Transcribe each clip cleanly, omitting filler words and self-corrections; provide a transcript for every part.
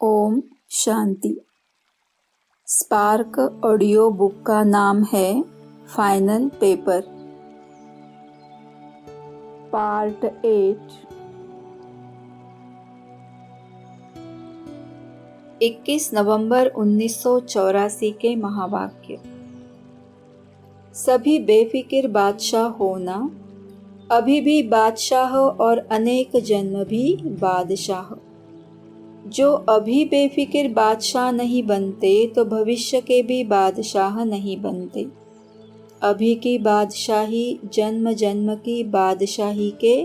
Om Shanti. Spark audio book का नाम है फाइनल पेपर, पार्ट 8। 21 नवंबर 1984 के महावाक्य। सभी बेफिक्र बादशाह होना, अभी भी बादशाह और अनेक जन्म भी बादशाह। जो अभी बेफिक्र बादशाह नहीं बनते तो भविष्य के भी बादशाह नहीं बनते। अभी की बादशाही जन्म जन्म की बादशाही के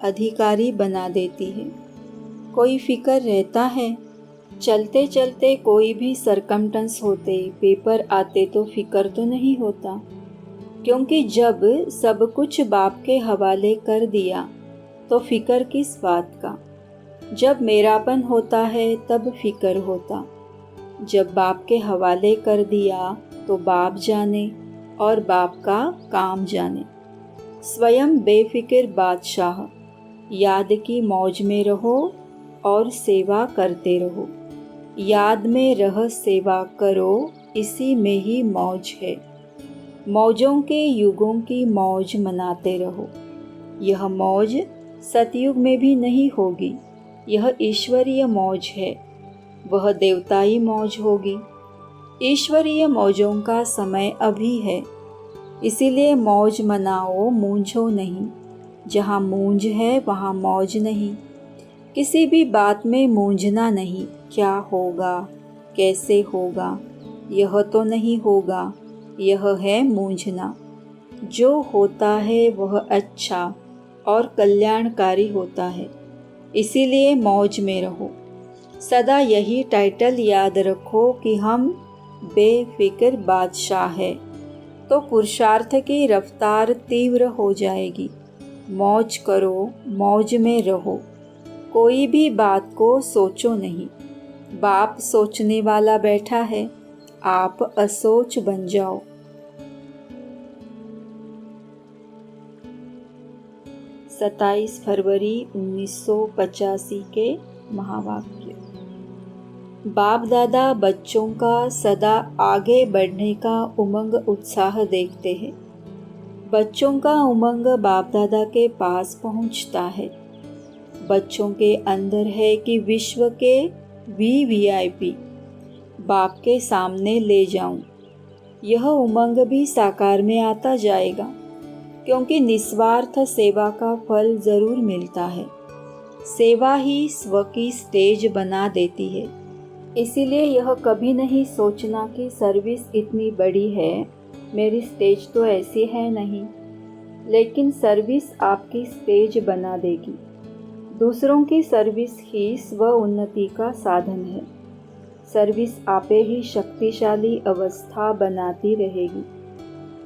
अधिकारी बना देती है। कोई फिक्र रहता है? चलते चलते कोई भी सरकमटेंस होते, पेपर आते तो फिक्र तो नहीं होता, क्योंकि जब सब कुछ बाप के हवाले कर दिया तो फिक्र किस बात का। जब मेरापन होता है तब फिक्र होता। जब बाप के हवाले कर दिया तो बाप जाने और बाप का काम जाने। स्वयं बेफिक्र बादशाह। याद की मौज में रहो और सेवा करते रहो। याद में रह सेवा करो, इसी में ही मौज है। मौजों के युगों की मौज मनाते रहो। यह मौज सतयुग में भी नहीं होगी। यह ईश्वरीय मौज है, वह देवताई मौज होगी। ईश्वरीय मौजों का समय अभी है, इसीलिए मौज मनाओ, मूंझो नहीं। जहाँ मूंझ है वहाँ मौज नहीं। किसी भी बात में मूंझना नहीं। क्या होगा, कैसे होगा, यह तो नहीं होगा, यह है मूंझना। जो होता है वह अच्छा और कल्याणकारी होता है, इसीलिए मौज में रहो। सदा यही टाइटल याद रखो कि हम बेफिक्र बादशाह है, तो पुरुषार्थ की रफ्तार तीव्र हो जाएगी। मौज करो, मौज में रहो। कोई भी बात को सोचो नहीं। बाप सोचने वाला बैठा है, आप असोच बन जाओ। 27 फरवरी 1985 के महावाक्य। बाप दादा बच्चों का सदा आगे बढ़ने का उमंग उत्साह देखते हैं। बच्चों का उमंग बाप दादा के पास पहुंचता है। बच्चों के अंदर है कि विश्व के वीवीआईपी बाप के सामने ले जाऊं। यह उमंग भी साकार में आता जाएगा, क्योंकि निस्वार्थ सेवा का फल जरूर मिलता है। सेवा ही स्व की स्टेज बना देती है। इसीलिए यह कभी नहीं सोचना कि सर्विस इतनी बड़ी है, मेरी स्टेज तो ऐसी है नहीं, लेकिन सर्विस आपकी स्टेज बना देगी। दूसरों की सर्विस ही स्व उन्नति का साधन है। सर्विस आपे ही शक्तिशाली अवस्था बनाती रहेगी।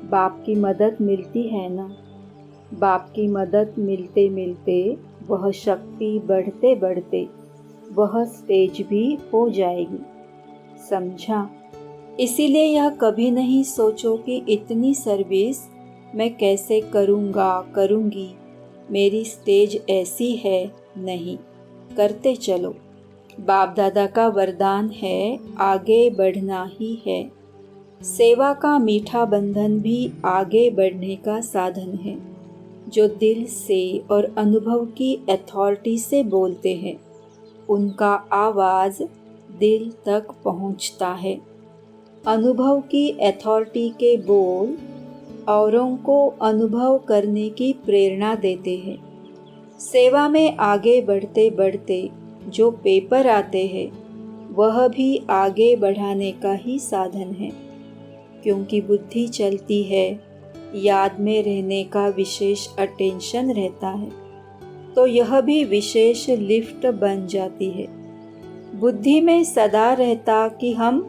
बाप की मदद मिलती है ना। बाप की मदद मिलते मिलते वह शक्ति बढ़ते बढ़ते वह स्टेज भी हो जाएगी। समझा? इसीलिए यह कभी नहीं सोचो कि इतनी सर्विस मैं कैसे करूँगी, मेरी स्टेज ऐसी है। नहीं, करते चलो। बाप दादा का वरदान है, आगे बढ़ना ही है। सेवा का मीठा बंधन भी आगे बढ़ने का साधन है। जो दिल से और अनुभव की अथॉरिटी से बोलते हैं, उनका आवाज़ दिल तक पहुंचता है। अनुभव की अथॉरिटी के बोल औरों को अनुभव करने की प्रेरणा देते हैं। सेवा में आगे बढ़ते बढ़ते जो पेपर आते हैं, वह भी आगे बढ़ाने का ही साधन है। क्योंकि बुद्धि चलती है, याद में रहने का विशेष अटेंशन रहता है, तो यह भी विशेष लिफ्ट बन जाती है। बुद्धि में सदा रहता कि हम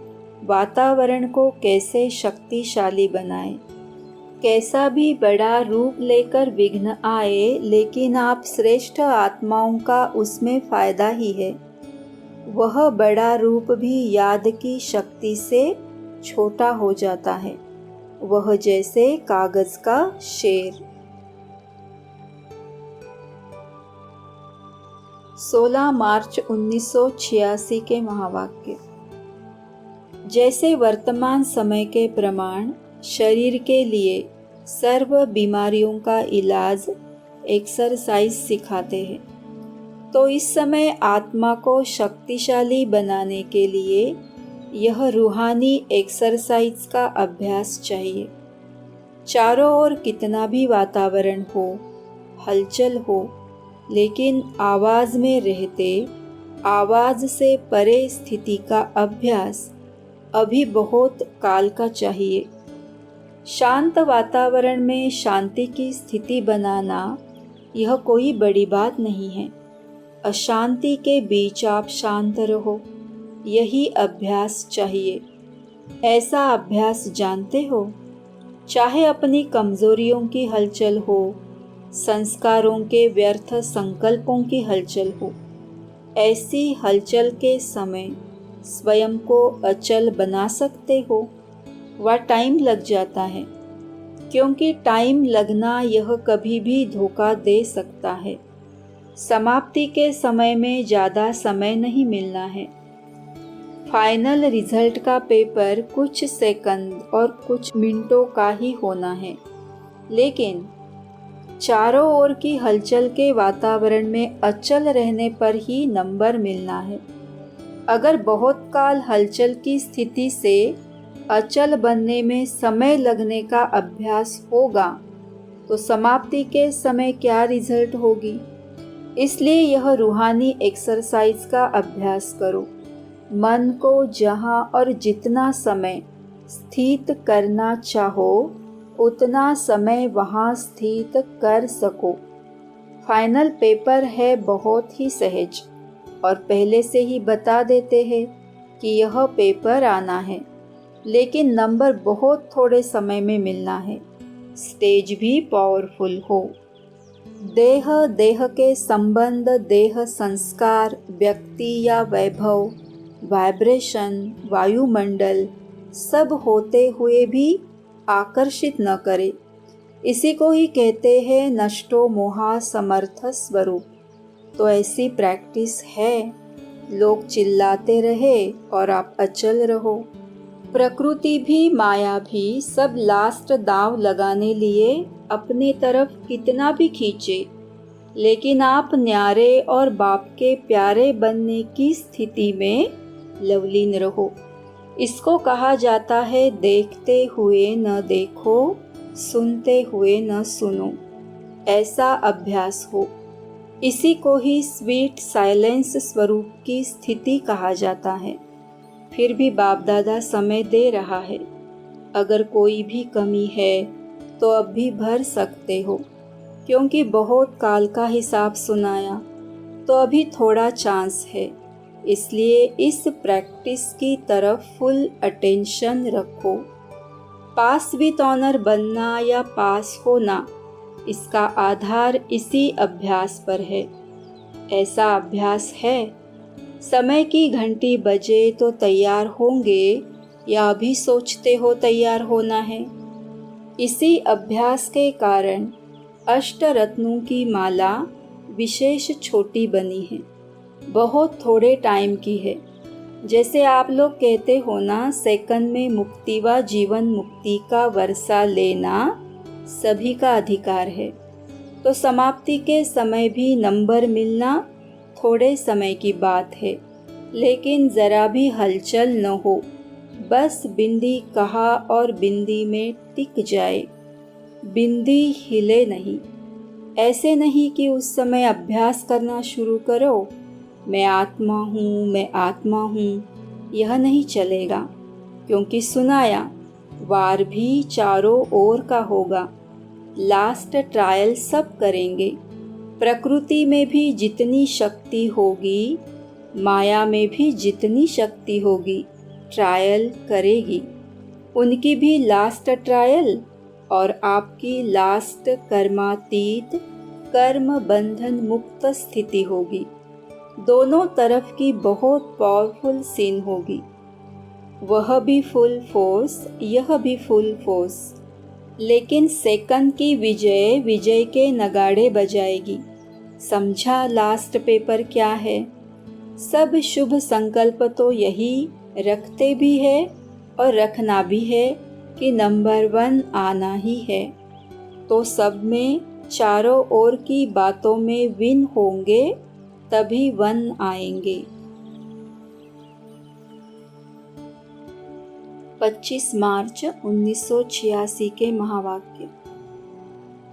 वातावरण को कैसे शक्तिशाली बनाएं। कैसा भी बड़ा रूप लेकर विघ्न आए, लेकिन आप श्रेष्ठ आत्माओं का उसमें फायदा ही है। वह बड़ा रूप भी याद की शक्ति से छोटा हो जाता है, वह जैसे कागज का शेर। 16 मार्च 1986 के महावाक्य। जैसे वर्तमान समय के प्रमाण शरीर के लिए सर्व बीमारियों का इलाज एक्सरसाइज सिखाते हैं, तो इस समय आत्मा को शक्तिशाली बनाने के लिए यह रूहानी एक्सरसाइज का अभ्यास चाहिए। चारों ओर कितना भी वातावरण हो, हलचल हो, लेकिन आवाज़ में रहते आवाज़ से परे स्थिति का अभ्यास अभी बहुत काल का चाहिए। शांत वातावरण में शांति की स्थिति बनाना यह कोई बड़ी बात नहीं है। अशांति के बीच आप शांत रहो, यही अभ्यास चाहिए। ऐसा अभ्यास जानते हो? चाहे अपनी कमज़ोरियों की हलचल हो, संस्कारों के व्यर्थ संकल्पों की हलचल हो, ऐसी हलचल के समय स्वयं को अचल बना सकते हो? वह टाइम लग जाता है, क्योंकि टाइम लगना यह कभी भी धोखा दे सकता है। समाप्ति के समय में ज़्यादा समय नहीं मिलना है। फाइनल रिजल्ट का पेपर कुछ सेकंड और कुछ मिनटों का ही होना है, लेकिन चारों ओर की हलचल के वातावरण में अचल रहने पर ही नंबर मिलना है। अगर बहुत काल हलचल की स्थिति से अचल बनने में समय लगने का अभ्यास होगा, तो समाप्ति के समय क्या रिजल्ट होगी? इसलिए यह रूहानी एक्सरसाइज का अभ्यास करो। मन को जहाँ और जितना समय स्थित करना चाहो, उतना समय वहाँ स्थित कर सको। फाइनल पेपर है बहुत ही सहज, और पहले से ही बता देते हैं कि यह पेपर आना है, लेकिन नंबर बहुत थोड़े समय में मिलना है। स्टेज भी पावरफुल हो। देह, देह के संबंध, देह संस्कार, व्यक्ति या वैभव, वाइब्रेशन, वायुमंडल सब होते हुए भी आकर्षित न करे। इसी को ही कहते हैं नष्टो मोहा समर्थ स्वरूप। तो ऐसी प्रैक्टिस है। लोग चिल्लाते रहे और आप अचल रहो। प्रकृति भी, माया भी सब लास्ट दांव लगाने लिए अपने तरफ कितना भी खींचे, लेकिन आप न्यारे और बाप के प्यारे बनने की स्थिति में लवलीन रहो। इसको कहा जाता है देखते हुए न देखो, सुनते हुए न सुनो। ऐसा अभ्यास हो। इसी को ही स्वीट साइलेंस स्वरूप की स्थिति कहा जाता है। फिर भी बाप दादा समय दे रहा है। अगर कोई भी कमी है तो अब भी भर सकते हो, क्योंकि बहुत काल का हिसाब सुनाया, तो अभी थोड़ा चांस है। इसलिए इस प्रैक्टिस की तरफ फुल अटेंशन रखो। पास विद ऑनर बनना या पास होना, इसका आधार इसी अभ्यास पर है। ऐसा अभ्यास है। समय की घंटी बजे तो तैयार होंगे, या अभी सोचते हो तैयार होना है? इसी अभ्यास के कारण अष्टरत्नों की माला विशेष छोटी बनी है, बहुत थोड़े टाइम की है। जैसे आप लोग कहते हो ना, सेकंड में मुक्ति व जीवन मुक्ति का वर्षा लेना सभी का अधिकार है। तो समाप्ति के समय भी नंबर मिलना थोड़े समय की बात है, लेकिन ज़रा भी हलचल न हो। बस बिंदी कहा और बिंदी में टिक जाए, बिंदी हिले नहीं। ऐसे नहीं कि उस समय अभ्यास करना शुरू करो, मैं आत्मा हूँ, मैं आत्मा हूँ। यह नहीं चलेगा, क्योंकि सुनाया वार भी चारों ओर का होगा। लास्ट ट्रायल सब करेंगे। प्रकृति में भी जितनी शक्ति होगी, माया में भी जितनी शक्ति होगी, ट्रायल करेगी। उनकी भी लास्ट ट्रायल और आपकी लास्ट कर्मातीत, कर्म बंधन मुक्त स्थिति होगी। दोनों तरफ की बहुत पावरफुल सीन होगी। वह भी फुल फोर्स, यह भी फुल फोर्स। लेकिन सेकंड की विजय विजय के नगाड़े बजाएगी। समझा लास्ट पेपर क्या है? सब शुभ संकल्प तो यही रखते भी है और रखना भी है कि नंबर 1 आना ही है। तो सब में चारों ओर की बातों में विन होंगे, तभी 1 आएंगे। 25 मार्च 1986 के महावाक्य।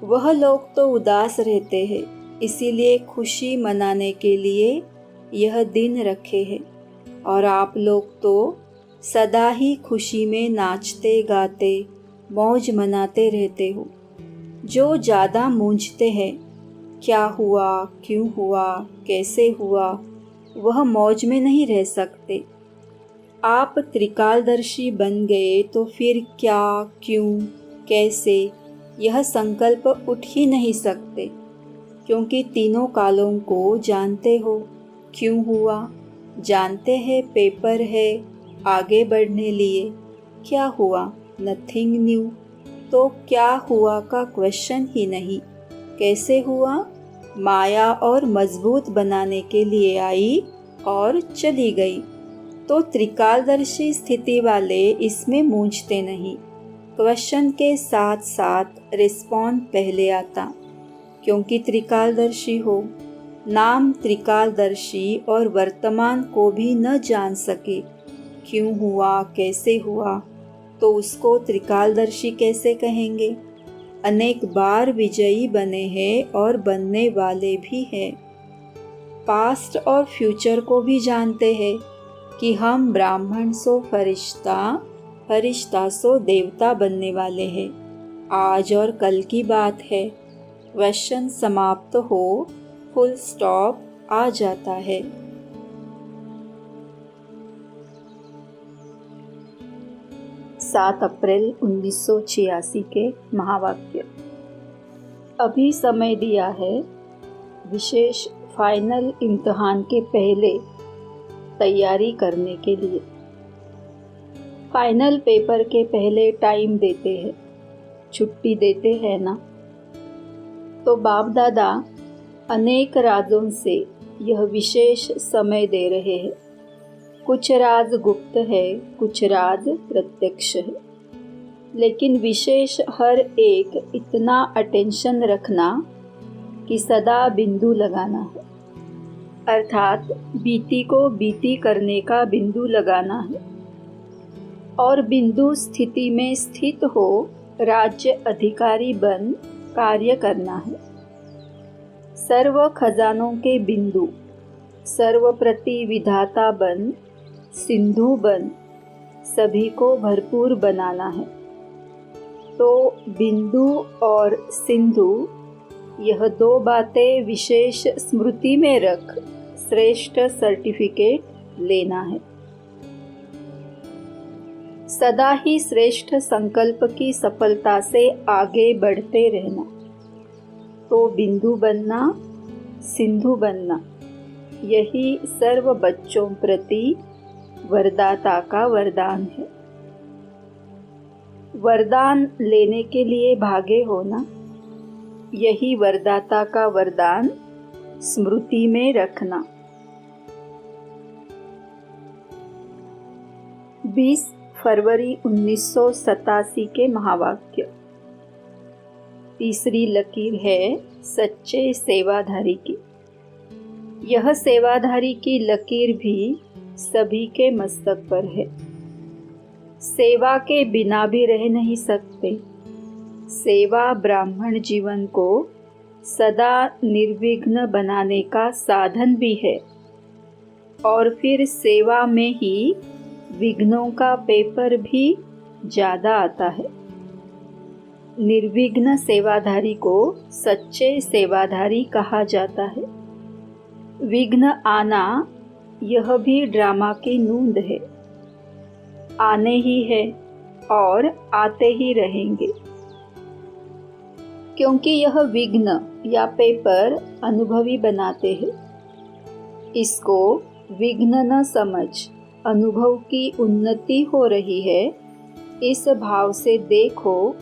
वह लोग तो उदास रहते हैं, इसीलिए खुशी मनाने के लिए यह दिन रखे हैं, और आप लोग तो सदा ही खुशी में नाचते गाते मौज मनाते रहते हो। जो ज़्यादा मूंझते हैं, क्या हुआ, क्यों हुआ, कैसे हुआ, वह मौज में नहीं रह सकते। आप त्रिकालदर्शी बन गए तो फिर क्या, क्यों, कैसे, यह संकल्प उठ ही नहीं सकते, क्योंकि तीनों कालों को जानते हो। क्यों हुआ, जानते हैं पेपर है आगे बढ़ने लिए। क्या हुआ, नथिंग न्यू। तो क्या हुआ का क्वेश्चन ही नहीं। कैसे हुआ, माया और मजबूत बनाने के लिए आई और चली गई। तो त्रिकालदर्शी स्थिति वाले इसमें मूंझते नहीं। क्वेश्चन के साथ साथ रिस्पॉन्ड पहले आता, क्योंकि त्रिकालदर्शी हो। नाम त्रिकालदर्शी और वर्तमान को भी न जान सके, क्यों हुआ, कैसे हुआ, तो उसको त्रिकालदर्शी कैसे कहेंगे? अनेक बार विजयी बने हैं और बनने वाले भी हैं। पास्ट और फ्यूचर को भी जानते हैं कि हम ब्राह्मण सो फरिश्ता, फरिश्ता सो देवता बनने वाले हैं। आज और कल की बात है। क्वेश्चन समाप्त हो, फुल स्टॉप आ जाता है। 7 अप्रैल 1986 के महावाक्य। अभी समय दिया है विशेष फाइनल इम्तिहान के पहले तैयारी करने के लिए। फाइनल पेपर के पहले टाइम देते हैं, छुट्टी देते हैं ना। तो बाप दादा अनेक राजों से यह विशेष समय दे रहे हैं। कुछ राज गुप्त है, कुछ राज प्रत्यक्ष है, लेकिन विशेष हर एक इतना अटेंशन रखना कि सदा बिंदु लगाना है, अर्थात बीती को बीती करने का बिंदु लगाना है, और बिंदु स्थिति में स्थित हो राज्य अधिकारी बन कार्य करना है। सर्व खजानों के बिंदु, सर्वप्रति विधाता बन, सिंधु बन, सभी को भरपूर बनाना है। तो बिंदु और सिंधु, यह दो बातें विशेष स्मृति में रख श्रेष्ठ सर्टिफिकेट लेना है। सदा ही श्रेष्ठ संकल्प की सफलता से आगे बढ़ते रहना। तो बिंदु बनना, सिंधु बनना, यही सर्व बच्चों प्रति वरदाता का वरदान है। वरदान लेने के लिए भागे हो ना, यही वरदाता का वरदान स्मृति में रखना। 20 फरवरी 1987 के महावाक्य। तीसरी लकीर है सच्चे सेवाधारी की। यह सेवाधारी की लकीर भी सभी के मस्तक पर है। सेवा के बिना भी रह नहीं सकते। सेवा ब्राह्मण जीवन को सदा निर्विघ्न बनाने का साधन भी है, और फिर सेवा में ही विघ्नों का पेपर भी ज़्यादा आता है। निर्विघ्न सेवाधारी को सच्चे सेवाधारी कहा जाता है। विघ्न आना यह भी ड्रामा की नूंद है। आने ही है और आते ही रहेंगे, क्योंकि यह विघ्न या पेपर अनुभवी बनाते हैं। इसको विघ्न न समझ, अनुभव की उन्नति हो रही है, इस भाव से देखो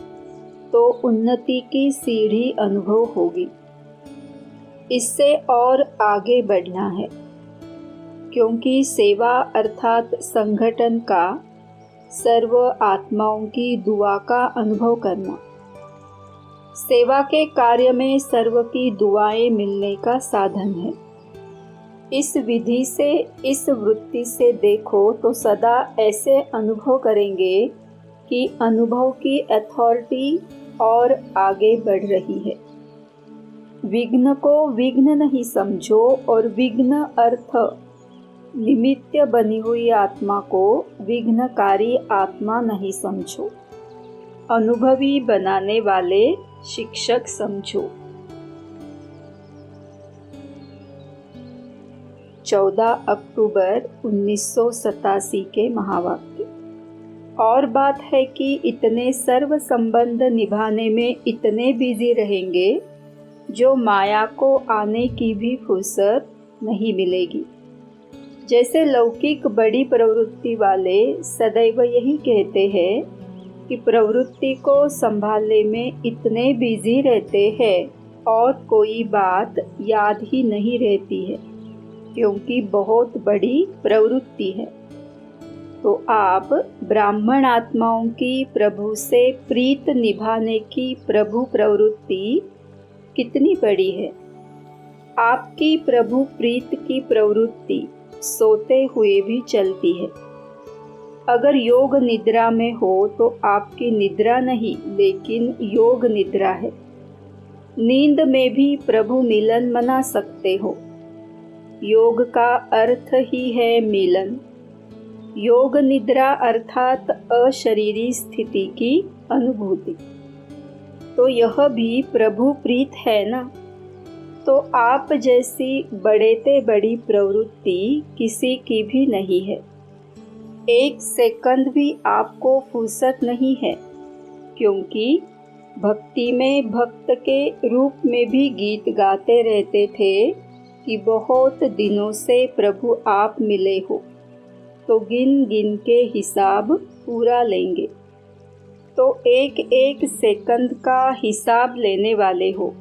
तो उन्नति की सीढ़ी अनुभव होगी। इससे और आगे बढ़ना है, क्योंकि सेवा अर्थात संगठन का सर्व आत्माओं की दुआ का अनुभव करना। सेवा के कार्य में सर्व की दुआएं मिलने का साधन है। इस विधि से, इस वृत्ति से देखो तो सदा ऐसे अनुभव करेंगे कि अनुभव की अथॉरिटी और आगे बढ़ रही है। विघ्न को विघ्न नहीं समझो और विघ्न अर्थ निमित्त बनी हुई आत्मा को विघ्नकारी आत्मा नहीं समझो, अनुभवी बनाने वाले शिक्षक समझो। 14 अक्टूबर 1987 के महावाक्य। और बात है कि इतने सर्व संबंध निभाने में इतने बिजी रहेंगे जो माया को आने की भी फुर्सत नहीं मिलेगी। जैसे लौकिक बड़ी प्रवृत्ति वाले सदैव यही कहते हैं कि प्रवृत्ति को संभालने में इतने बिजी रहते हैं और कोई बात याद ही नहीं रहती है, क्योंकि बहुत बड़ी प्रवृत्ति है। तो आप ब्राह्मण आत्माओं की प्रभु से प्रीत निभाने की प्रभु प्रवृत्ति कितनी बड़ी है। आपकी प्रभु प्रीत की प्रवृत्ति सोते हुए भी चलती है। अगर योग निद्रा में हो तो आपकी निद्रा नहीं, लेकिन योग निद्रा है। नींद में भी प्रभु मिलन मना सकते हो। योग का अर्थ ही है मिलन। योग निद्रा अर्थात अशरीरी स्थिति की अनुभूति। तो यह भी प्रभु प्रीत है ना। तो आप जैसी बड़ेते बड़ी प्रवृत्ति किसी की भी नहीं है। एक सेकंड भी आपको फुर्सत नहीं है, क्योंकि भक्ति में भक्त के रूप में भी गीत गाते रहते थे कि बहुत दिनों से प्रभु आप मिले हो, तो गिन गिन के हिसाब पूरा लेंगे। तो एक एक सेकंड का हिसाब लेने वाले हो।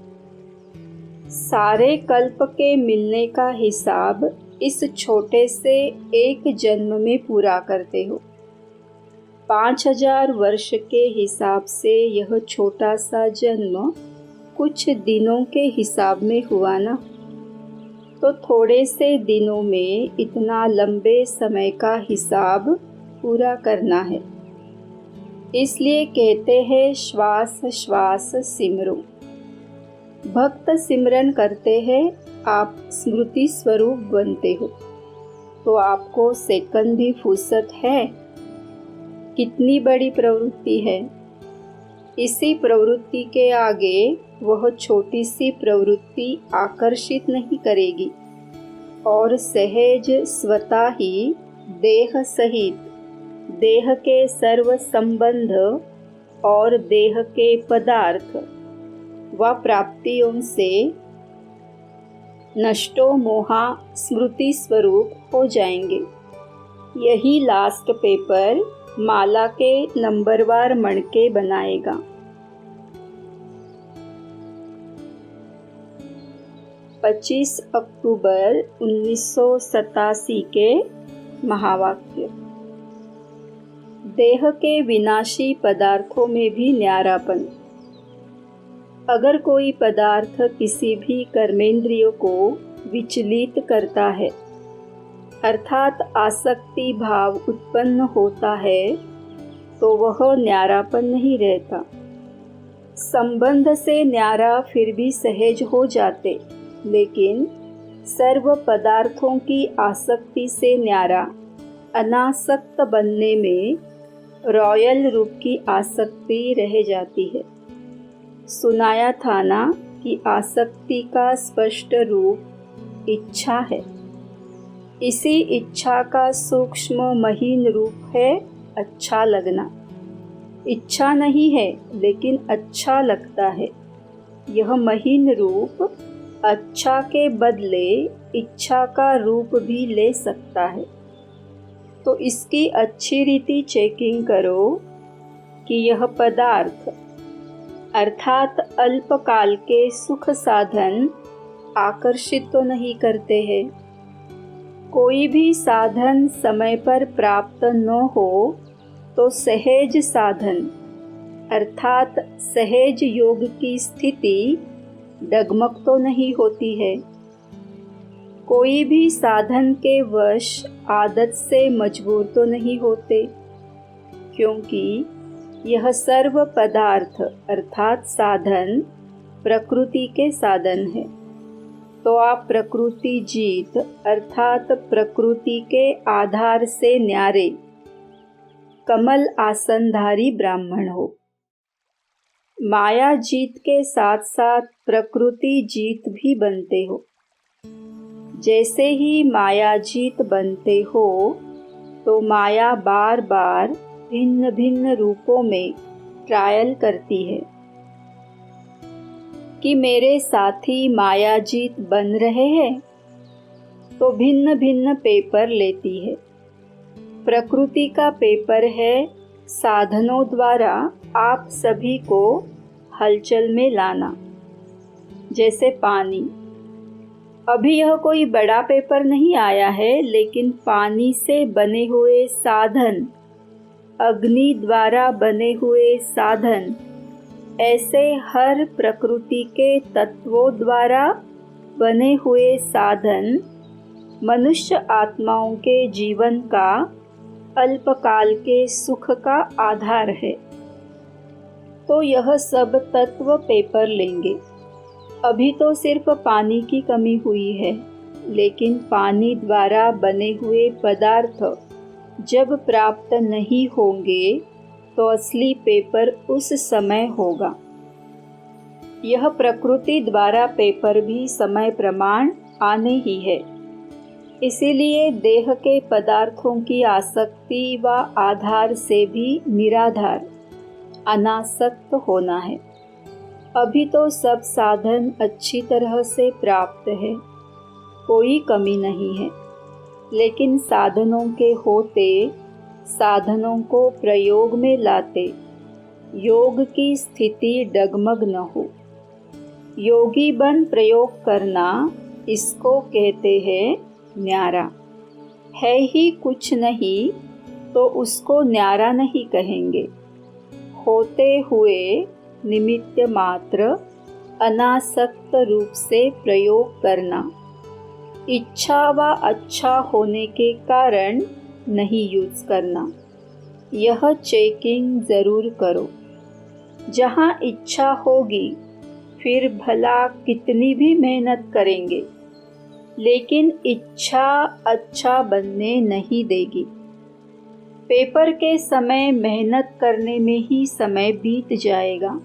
सारे कल्प के मिलने का हिसाब इस छोटे से एक जन्म में पूरा करते हो। 5000 वर्ष के हिसाब से यह छोटा सा जन्म कुछ दिनों के हिसाब में हुआ ना। तो थोड़े से दिनों में इतना लंबे समय का हिसाब पूरा करना है। इसलिए कहते हैं श्वास श्वास सिमरो। भक्त सिमरन करते हैं, आप स्मृति स्वरूप बनते हो। तो आपको सेकंड भी फुर्सत है। कितनी बड़ी प्रवृत्ति है। इसी प्रवृत्ति के आगे वह छोटी सी प्रवृत्ति आकर्षित नहीं करेगी और सहज स्वतः ही देह सहित देह के सर्व संबंध और देह के पदार्थ व प्राप्तियों से नष्टो मोहा स्मृति स्वरूप हो जाएंगे। यही लास्ट पेपर माला के नंबरवार मणके बनाएगा। 25 अक्टूबर 1987 के महावाक्य। देह के विनाशी पदार्थों में भी न्यारापन। अगर कोई पदार्थ किसी भी कर्मेंद्रियों को विचलित करता है, अर्थात आसक्ति भाव उत्पन्न होता है, तो वह न्यारापन नहीं रहता। संबंध से न्यारा फिर भी सहज हो जाते, लेकिन सर्व पदार्थों की आसक्ति से न्यारा अनासक्त बनने में रॉयल रूप की आसक्ति रह जाती है। सुनाया था ना कि आसक्ति का स्पष्ट रूप इच्छा है। इसी इच्छा का सूक्ष्म महीन रूप है अच्छा लगना। इच्छा नहीं है, लेकिन अच्छा लगता है। यह महीन रूप अच्छा के बदले इच्छा का रूप भी ले सकता है। तो इसकी अच्छी रीति चेकिंग करो कि यह पदार्थ अर्थात अल्पकाल के सुख साधन आकर्षित तो नहीं करते हैं। कोई भी साधन समय पर प्राप्त न हो तो सहज साधन अर्थात सहज योग की स्थिति डगमग तो नहीं होती है। कोई भी साधन के वश आदत से मजबूर तो नहीं होते, क्योंकि यह सर्व पदार्थ अर्थात साधन प्रकृति के साधन है। तो आप प्रकृति जीत अर्थात प्रकृति के आधार से न्यारे कमल आसनधारी ब्राह्मण हो। माया जीत के साथ साथ प्रकृति जीत भी बनते हो। जैसे ही माया जीत बनते हो तो माया बार बार भिन्न भिन्न रूपों में ट्रायल करती है कि मेरे साथी माया जीत बन रहे हैं, तो भिन्न भिन्न पेपर लेती है। प्रकृति का पेपर है साधनों द्वारा आप सभी को हलचल में लाना। जैसे पानी, अभी यह कोई बड़ा पेपर नहीं आया है, लेकिन पानी से बने हुए साधन, अग्नि द्वारा बने हुए साधन, ऐसे हर प्रकृति के तत्वों द्वारा बने हुए साधन मनुष्य आत्माओं के जीवन का अल्पकाल के सुख का आधार है। तो यह सब तत्व पेपर लेंगे। अभी तो सिर्फ पानी की कमी हुई है, लेकिन पानी द्वारा बने हुए पदार्थ जब प्राप्त नहीं होंगे तो असली पेपर उस समय होगा। यह प्रकृति द्वारा पेपर भी समय प्रमाण आने ही है। इसीलिए देह के पदार्थों की आसक्ति व आधार से भी निराधार अनासक्त होना है। अभी तो सब साधन अच्छी तरह से प्राप्त है, कोई कमी नहीं है, लेकिन साधनों के होते, साधनों को प्रयोग में लाते योग की स्थिति डगमग न हो। योगी बन प्रयोग करना, इसको कहते हैं न्यारा। है ही कुछ नहीं तो उसको न्यारा नहीं कहेंगे। होते हुए निमित्त मात्र अनासक्त रूप से प्रयोग करना, इच्छा व अच्छा होने के कारण नहीं यूज करना। यह चेकिंग ज़रूर करो। जहाँ इच्छा होगी फिर भला कितनी भी मेहनत करेंगे, लेकिन इच्छा अच्छा बनने नहीं देगी। पेपर के समय मेहनत करने में ही समय बीत जाएगा।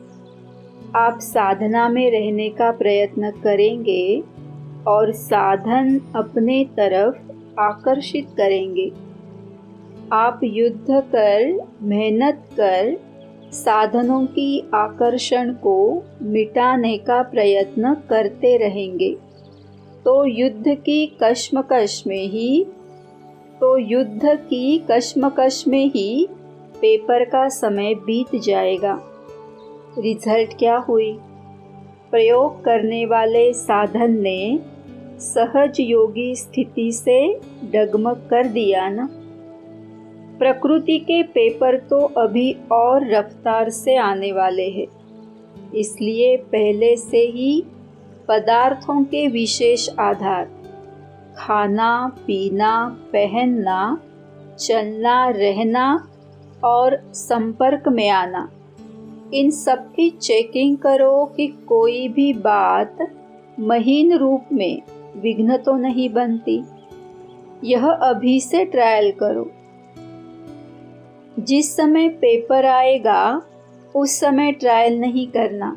आप साधना में रहने का प्रयत्न करेंगे और साधन अपने तरफ आकर्षित करेंगे। आप युद्ध कर, मेहनत कर साधनों की आकर्षण को मिटाने का प्रयत्न करते रहेंगे तो युद्ध की कश्मकश में ही पेपर का समय बीत जाएगा। रिजल्ट क्या हुई? प्रयोग करने वाले साधन ने सहज योगी स्थिति से डगमग कर दिया ना। प्रकृति के पेपर तो अभी और रफ्तार से आने वाले हैं, इसलिए पहले से ही पदार्थों के विशेष आधार, खाना पीना, पहनना, चलना, रहना और संपर्क में आना, इन सब की चेकिंग करो कि कोई भी बात महीन रूप में विघ्न तो नहीं बनती। यह अभी से ट्रायल करो। जिस समय पेपर आएगा उस समय ट्रायल नहीं करना,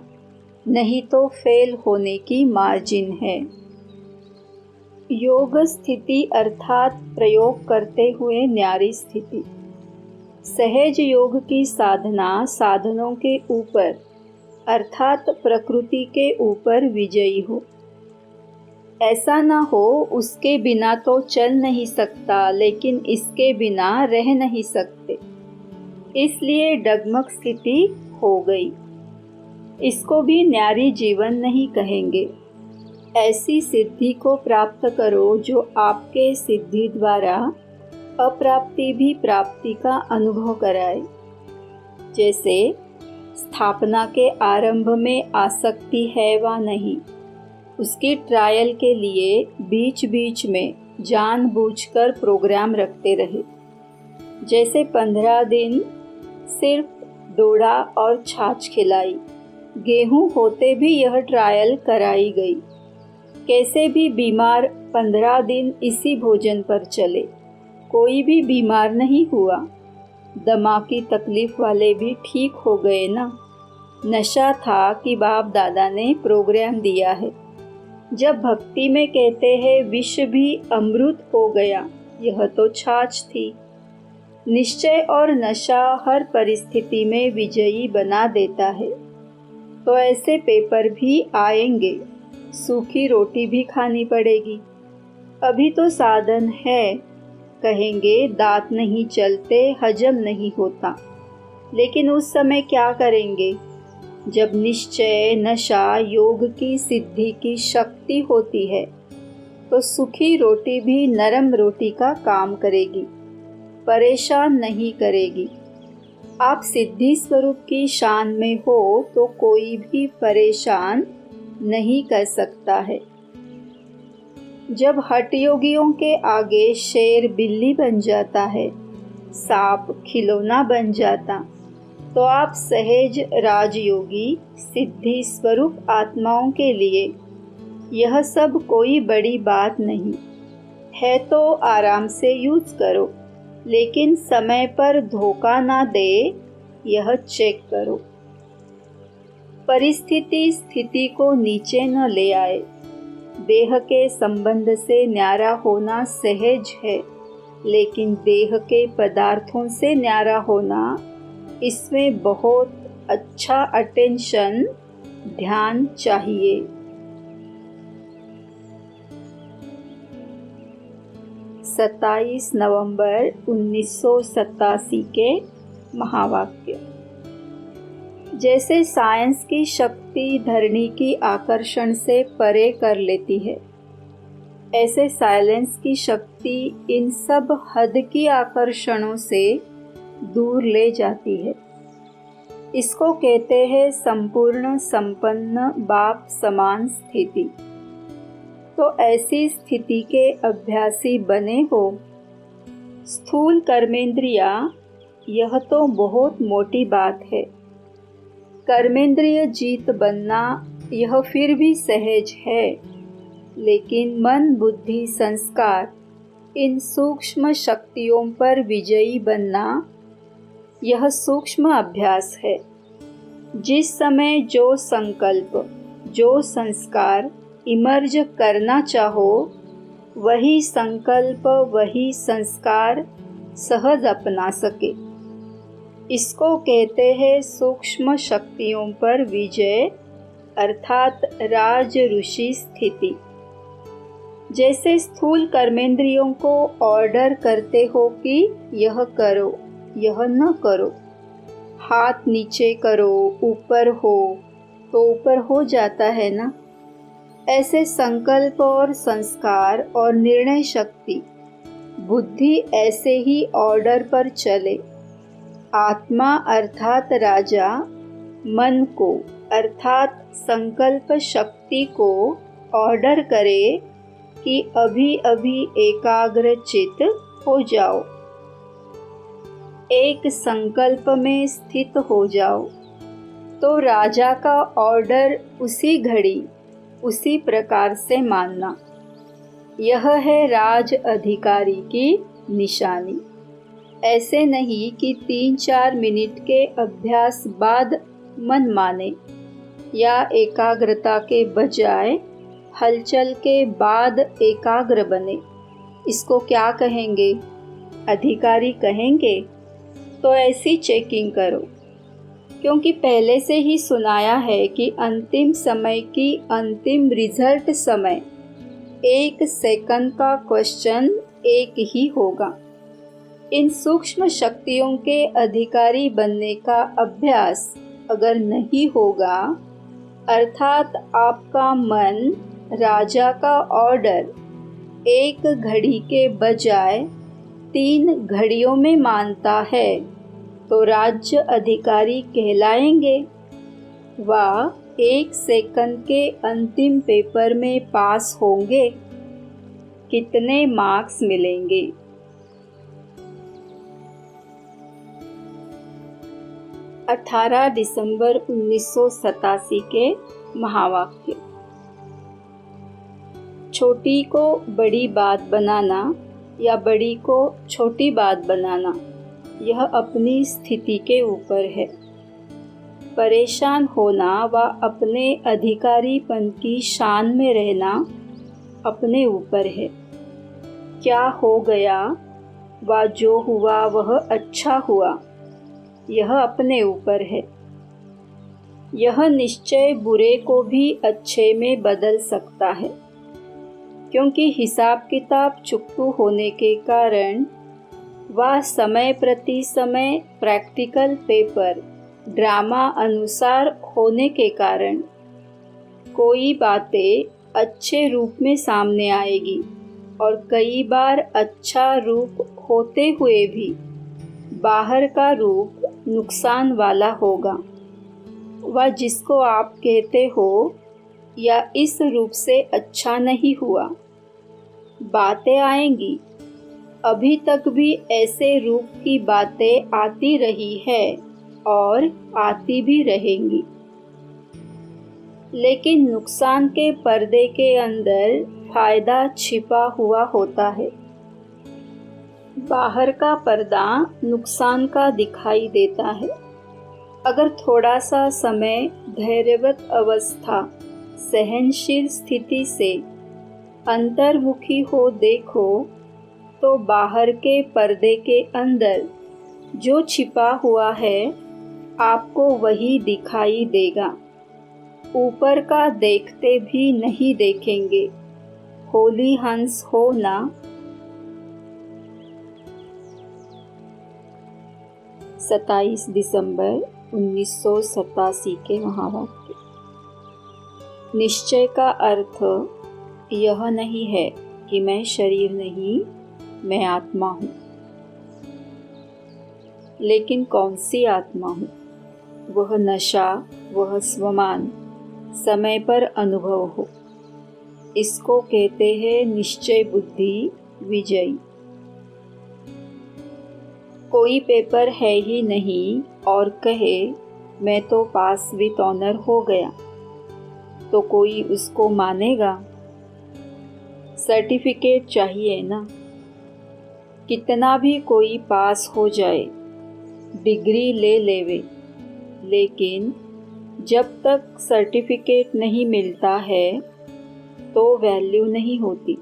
नहीं तो फेल होने की मार्जिन है। योग स्थिति अर्थात प्रयोग करते हुए न्यारी स्थिति। सहज योग की साधना साधनों के ऊपर अर्थात प्रकृति के ऊपर विजयी हो। ऐसा ना हो उसके बिना तो चल नहीं सकता, लेकिन इसके बिना रह नहीं सकते, इसलिए डगमग स्थिति हो गई। इसको भी न्यारी जीवन नहीं कहेंगे। ऐसी सिद्धि को प्राप्त करो जो आपके सिद्धि द्वारा अप्राप्ति भी प्राप्ति का अनुभव कराए। जैसे स्थापना के आरंभ में आसक्ति है व नहीं, उसकी ट्रायल के लिए बीच बीच में जानबूझकर प्रोग्राम रखते रहे। जैसे 15 दिन सिर्फ डोडा और छाछ खिलाई, गेहूं होते भी यह ट्रायल कराई गई। कैसे भी बीमार 15 दिन इसी भोजन पर चले, कोई भी बीमार नहीं हुआ। दमा की तकलीफ वाले भी ठीक हो गए ना। नशा था कि बाप दादा ने प्रोग्राम दिया है। जब भक्ति में कहते हैं विष भी अमृत हो गया, यह तो छाछ थी। निश्चय और नशा हर परिस्थिति में विजयी बना देता है। तो ऐसे पेपर भी आएंगे, सूखी रोटी भी खानी पड़ेगी। अभी तो साधन है, कहेंगे दांत नहीं चलते, हजम नहीं होता। लेकिन उस समय क्या करेंगे? जब निश्चय, नशा, योग की सिद्धि की शक्ति होती है, तो सूखी रोटी भी नरम रोटी का काम करेगी, परेशान नहीं करेगी। आप सिद्धि स्वरूप की शान में हो तो कोई भी परेशान नहीं कर सकता है। जब हठ योगियों के आगे शेर बिल्ली बन जाता है, सांप खिलौना बन जाता, तो आप सहज राजयोगी सिद्धि स्वरूप आत्माओं के लिए यह सब कोई बड़ी बात नहीं है। तो आराम से यूज करो, लेकिन समय पर धोखा ना दे, यह चेक करो। परिस्थिति स्थिति को नीचे न ले आए। देह के संबंध से न्यारा होना सहज है, लेकिन देह के पदार्थों से न्यारा होना, इसमें बहुत अच्छा अटेंशन, ध्यान चाहिए। 27 नवंबर 1987 के महावाक्य। जैसे साइंस की शक्ति धरणी की आकर्षण से परे कर लेती है, ऐसे साइलेंस की शक्ति इन सब हद की आकर्षणों से दूर ले जाती है। इसको कहते हैं संपूर्ण संपन्न बाप समान स्थिति। तो ऐसी स्थिति के अभ्यासी बने हो। स्थूल कर्मेंद्रिया, यह तो बहुत मोटी बात है। कर्मेंद्रिय जीत बनना यह फिर भी सहज है, लेकिन मन बुद्धि संस्कार इन सूक्ष्म शक्तियों पर विजयी बनना, यह सूक्ष्म अभ्यास है। जिस समय जो संकल्प, जो संस्कार इमर्ज करना चाहो, वही संकल्प, वही संस्कार सहज अपना सके। इसको कहते हैं सूक्ष्म शक्तियों पर विजय, अर्थात राज ऋषि स्थिति। जैसे स्थूल कर्मेंद्रियों को ऑर्डर करते हो कि यह करो, यह न करो, हाथ नीचे करो, ऊपर हो, तो ऊपर हो जाता है ना। ऐसे संकल्प और संस्कार और निर्णय शक्ति, बुद्धि ऐसे ही ऑर्डर पर चले। आत्मा अर्थात राजा मन को अर्थात संकल्प शक्ति को ऑर्डर करे कि अभी अभी एकाग्र चित्त हो जाओ, एक संकल्प में स्थित हो जाओ। तो राजा का ऑर्डर उसी घड़ी उसी प्रकार से मानना, यह है राज अधिकारी की निशानी। ऐसे नहीं कि 3-4 मिनट के अभ्यास बाद मन माने, या एकाग्रता के बजाय हलचल के बाद एकाग्र बने। इसको क्या कहेंगे? अधिकारी कहेंगे। तो ऐसी चेकिंग करो, क्योंकि पहले से ही सुनाया है कि अंतिम समय की अंतिम रिजल्ट समय 1 सेकंड का क्वेश्चन एक ही होगा। इन सूक्ष्म शक्तियों के अधिकारी बनने का अभ्यास अगर नहीं होगा, अर्थात आपका मन राजा का ऑर्डर एक घड़ी के बजाय 3 घड़ियों में मानता है तो राज्य अधिकारी कहलाएंगे। वह 1 सेकंड के अंतिम पेपर में पास होंगे। कितने मार्क्स मिलेंगे? 18 दिसंबर 1987 के महावाक्य। छोटी को बड़ी बात बनाना या बड़ी को छोटी बात बनाना, यह अपनी स्थिति के ऊपर है। परेशान होना व अपने अधिकारीपन की शान में रहना अपने ऊपर है। क्या हो गया व जो हुआ वह अच्छा हुआ, यह अपने ऊपर है। यह निश्चय बुरे को भी अच्छे में बदल सकता है, क्योंकि हिसाब किताब चुकतू होने के कारण वह समय प्रति समय प्रैक्टिकल पेपर ड्रामा अनुसार होने के कारण कोई बातें अच्छे रूप में सामने आएगी और कई बार अच्छा रूप होते हुए भी बाहर का रूप नुकसान वाला होगा। वह जिसको आप कहते हो या इस रूप से अच्छा नहीं हुआ। बातें आएंगी, अभी तक भी ऐसे रूप की बातें आती रही है और आती भी रहेंगी, लेकिन नुकसान के पर्दे के अंदर फायदा छिपा हुआ होता है। बाहर का पर्दा नुकसान का दिखाई देता है। अगर थोड़ा सा समय धैर्यवत अवस्था सहनशील स्थिति से अंतर्मुखी हो देखो तो बाहर के पर्दे के अंदर जो छिपा हुआ है आपको वही दिखाई देगा। ऊपर का देखते भी नहीं देखेंगे। होली हंस हो ना। 27 दिसंबर 1987 के महावाक्य। निश्चय का अर्थ यह नहीं है कि मैं शरीर नहीं, मैं आत्मा हूँ। लेकिन कौन सी आत्मा हूँ? वह नशा, वह स्वमान समय पर अनुभव हो। इसको कहते हैं निश्चय बुद्धि विजयी। कोई पेपर है ही नहीं और कहे मैं तो पास विद ऑनर हो गया, तो कोई उसको मानेगा? सर्टिफिकेट चाहिए ना। कितना भी कोई पास हो जाए, डिग्री ले लेवे, लेकिन जब तक सर्टिफिकेट नहीं मिलता है तो वैल्यू नहीं होती।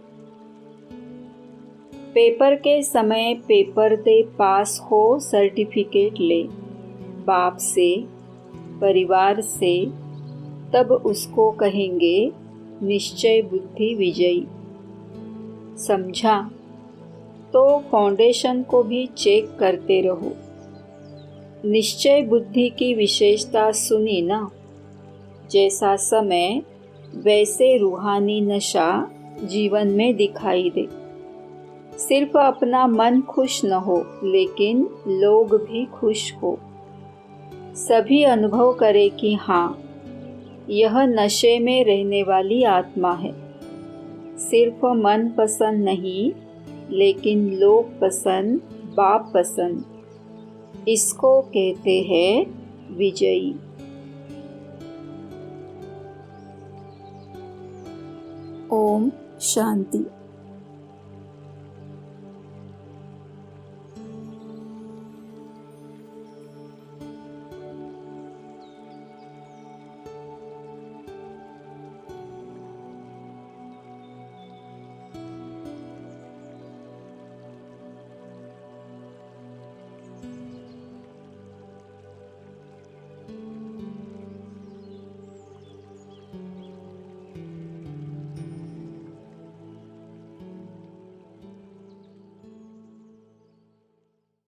पेपर के समय पेपर दे पास हो, सर्टिफिकेट ले बाप से, परिवार से, तब उसको कहेंगे निश्चय बुद्धि विजयी। समझा? तो फाउंडेशन को भी चेक करते रहो। निश्चय बुद्धि की विशेषता सुनी ना। जैसा समय वैसे रूहानी नशा जीवन में दिखाई दे। सिर्फ अपना मन खुश न हो, लेकिन लोग भी खुश हो। सभी अनुभव करे कि हाँ, यह नशे में रहने वाली आत्मा है। सिर्फ मन पसंद नहीं, लेकिन लोग पसंद, बाप पसंद। इसको कहते हैं विजयी। ओम शांति।